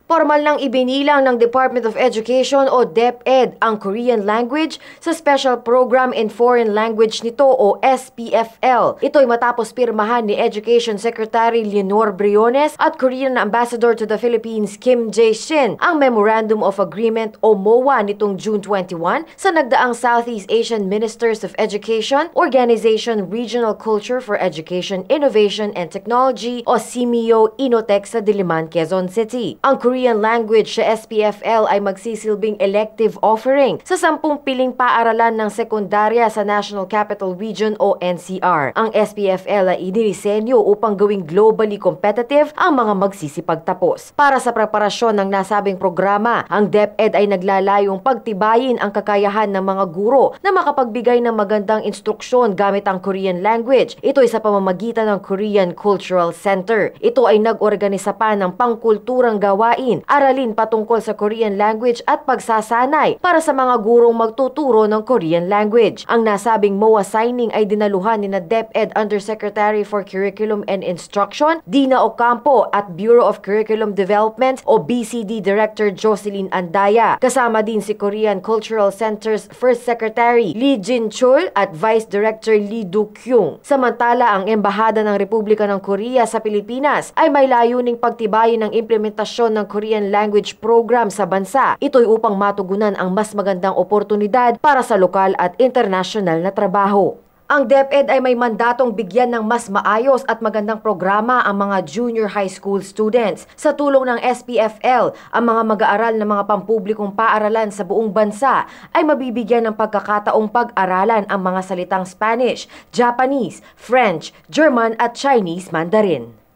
Formal nang ibinilang ng Department of Education o DepEd ang Korean language sa Special Program in Foreign Language nito o SPFL. Ito'y matapos pirmahan ni Education Secretary Leonor Briones at Korean Ambassador to the Philippines Kim Jae-shin ang Memorandum of Agreement o MOA nitong June 21 sa nagdaang Southeast Asian Ministers of Education Organization Regional Culture for Education, Innovation and Technology o CMEO Inotech sa Diliman, Quezon City. Ang Korean language sa SPFL ay magsisilbing elective offering sa 10 piling paaralan ng sekundarya sa National Capital Region o NCR. Ang SPFL ay idinisenyo upang gawing globally competitive ang mga magsisipagtapos. Para sa preparasyon ng nasabing programa, ang DepEd ay naglalayong pagtibayin ang kakayahan ng mga guro na makapagbigay ng magandang instruksyon gamit ang Korean language. Ito ay sa pamamagitan ng Korean Cultural Center. Ito ay nag-organisa pa ng pangkulturang gawain, aralin patungkol sa Korean language at pagsasanay para sa mga gurong magtuturo ng Korean language. Ang nasabing MOA signing ay dinaluhan ni DepEd Undersecretary for Curriculum and Instruction, Dina Ocampo at Bureau of Curriculum Development o BCD Director Jocelyn Andaya. Kasama din si Korean Cultural Center's First Secretary Lee Jin-chul at Vice Director Lee Du-kyung. Samantala, ang Embahada ng Republika ng Korea sa Pilipinas ay may layuning pagtibayin ng implementasyon ng Korean language program sa bansa. Ito'y upang matugunan ang mas magandang oportunidad para sa lokal at international na trabaho. Ang DepEd ay may mandatong bigyan ng mas maayos at magandang programa ang mga junior high school students. Sa tulong ng SPFL, ang mga mag-aaral ng mga pampublikong paaralan sa buong bansa ay mabibigyan ng pagkakataong pag-aralan ang mga salitang Spanish, Japanese, French, German at Chinese Mandarin.